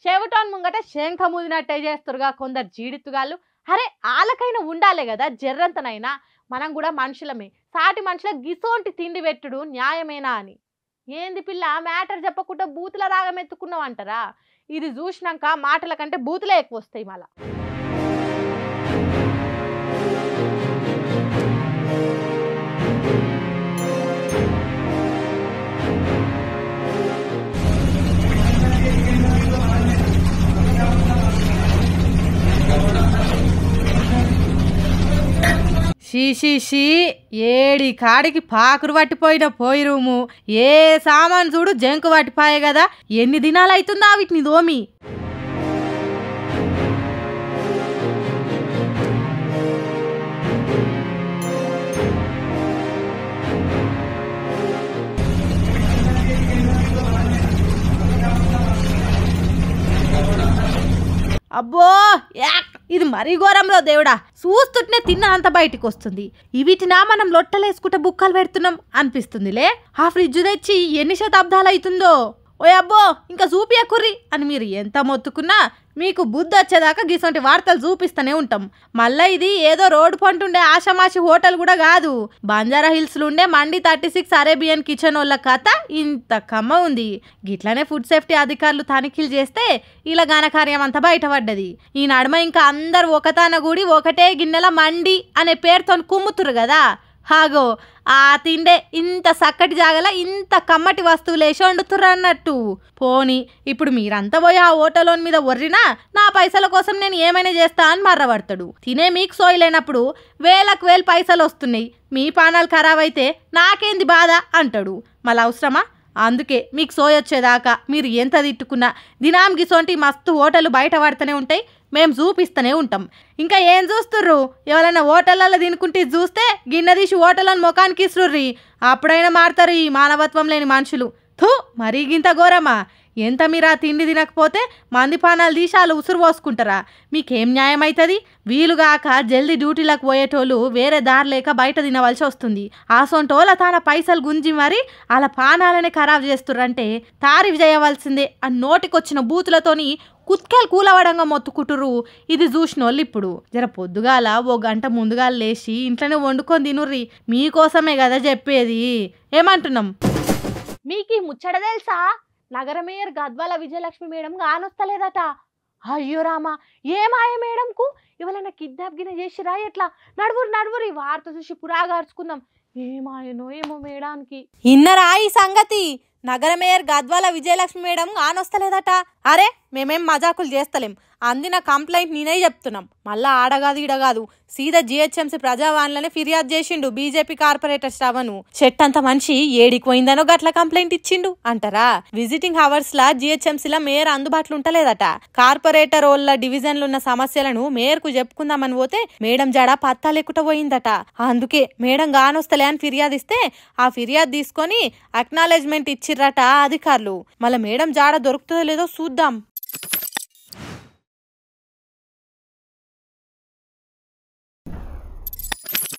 చెవిటోన్ ముంగట శంఖ ముదినట్టే చేస్తురుగా కొందరు జీడితుగాళ్ళు. అరే ఆలకైనా ఉండాలే కదా జర్రంతనైనా. మనం కూడా మనుషులమే, సాటి మనుషులకు గిసోంటి తిండి పెట్టుడు న్యాయమేనా అని. ఏంది పిల్ల మ్యాటర్ చెప్పకుండా బూతుల రాగం ఎత్తుకున్నావు అంటారా? ఇది చూసినాక మాటల కంటే బూతులే ఎక్కువ వస్తాయి మళ్ళా. షీ ఏడి కాడికి పాకురు పట్టిపోయిన పోయి రూము. ఏ సామాన్ చూడు జంకు పట్టిపోయే కదా. ఎన్ని దినాలు అవుతుందా వీటిని దోమి. అబ్బో ఇది మరీ ఘోరంలో దేవుడా. చూస్తుంటే తిన్న అంత బయటికి వస్తుంది. వీటినా మనం లొట్టలేసుకుంటే బుక్కలు పెడుతున్నాం అనిపిస్తుందిలే. ఆ ఫ్రిడ్జ్ తెచ్చి ఎన్ని శతాబ్దాలు అవుతుందో. ఓ అబ్బో ఇంకా చూపియకుర్రి అని మీరు ఎంత మొత్తుకున్నా మీకు బుద్ధి వచ్చేదాకా గిసొంటి వార్తలు చూపిస్తూనే ఉంటాం. మళ్ళీ ఇది ఏదో రోడ్డు పంటుండే ఆషామాషి హోటల్ కూడా కాదు. బంజారా హిల్స్లో ఉండే మండి 36 అరేబియన్ కిచెన్ వాళ్ళ కథ ఇంత కమ్మ ఉంది. గిట్లనే ఫుడ్ సేఫ్టీ అధికారులు తనిఖీలు చేస్తే ఇలా ఘనకార్యం అంతా బయటపడ్డది. ఈ నడుమ ఇంకా అందరు ఒకతాన కూడి ఒకటే గిన్నెల మండి అనే పేరుతో కుమ్ముతురు కదా. హాగో ఆ తిండే ఇంత చక్కటి జాగల ఇంత కమ్మటి వస్తువులు వేసి వండుతుర్రు అన్నట్టు. పోని ఇప్పుడు మీరంతా పోయి ఆ హోటలోని మీద ఒర్రినా నా పైసల కోసం నేను ఏమైనా చేస్తా అని మర్రబడతాడు. తినే మీకు సోయలేనప్పుడు వేలకు వేలు పైసలు వస్తున్నాయి, మీ పానాలు ఖరాబ్ అయితే నాకేంది బాధ అంటాడు. మళ్ళీ అవసరమా? అందుకే మీకు సోయొచ్చేదాకా మీరు ఎంత తిట్టుకున్నా దినాం గిసోంటి మస్తు హోటళ్ళు బయట పడుతూనే ఉంటాయి, మేము చూపిస్తూనే ఉంటాం. ఇంకా ఏం చూస్తుర్రు? ఎవరైనా హోటళ్ళల్లో తినుకుంటే చూస్తే గిన్నె తీసి హోటళ్ళని ముఖానికి ఇస్తుర్రి. అప్పుడైనా మారుతారు ఈ మానవత్వం లేని మనుషులు. థూ మరీ గింత ఘోరమా? ఎంత మీరు ఆ తిండి తినకపోతే మంది పానాలు తీసి వాళ్ళు ఉసురు పోసుకుంటారా? మీకేం న్యాయం అవుతుంది? వీలుగాక జల్దీ డ్యూటీలకు పోయేటోళ్ళు వేరే దారి లేక బయట తినవలసి వస్తుంది. ఆ సొంటోళ్ళ తన పైసలు గుంజి మరి వాళ్ళ పానాలనే ఖరాబ్ చేస్తుర్రంటే తారీఫ్ చేయవలసిందే అని నోటికొచ్చిన బూతులతోని కుత్కెలు కూలవడంగా మొత్తుకుంటురు. ఇది చూసినోళ్ళు ఇప్పుడు జర పొద్దుగాల ఓ గంట ముందుగా లేచి ఇంట్లోనే వండుకొని తినుర్రి. మీకోసమే కదా చెప్పేది. ఏమంటున్నాం? మీకు ముచ్చట తెలుసా? నగర మేయర్ గద్వాల విజయలక్ష్మి మేడం కానొస్తలేదట. అయ్యో రామా, ఏమాయ మేడంకు ఎవరైనా కిడ్నాప్ గిన చేసిరా ఎట్లా? నడువురు ఈ వార్త చూసి పురాగార్చుకుందాం. ఏమాయనో ఏమో మేడానికి. ఇన్నరా ఈ సంగతి? నగర మేయర్ గద్వాల విజయలక్ష్మి మేడం కానొస్తలేదట. అరే మేమేం మజాకులు చేస్తలేం, అందిన కంప్లైంట్ నేనే చెప్తున్నాం. మళ్ళా ఆడగాదు ఈడగాదు సీదా జిహెచ్ఎంసీ ప్రజావాణిలోనే ఫిర్యాదు చేసిండు బీజేపీ కార్పొరేటర్ శ్రవణు. చెట్టంత మనిషి ఏడికి పోయిందనో గట్ల కంప్లైంట్ ఇచ్చిండు అంటారా? విజిటింగ్ హవర్స్ లా జిహెచ్ఎంసీలో మేయర్ అందుబాటులో ఉంటలేదట. కార్పొరేటర్ వాళ్ళ డివిజన్లు ఉన్న సమస్యలను మేయర్ కు చెప్పుకుందామని పోతే మేడం జాడ పత్తా లేకుండా పోయిందట. అందుకే మేడం గానొస్తలే అని ఫిర్యాదు ఇస్తే ఆ ఫిర్యాదు తీసుకొని అక్నాలెడ్జ్మెంట్ ఇచ్చిర్రట అధికారులు. మళ్ళీ మేడం జాడ దొరుకుతుందో లేదో చూద్దాం.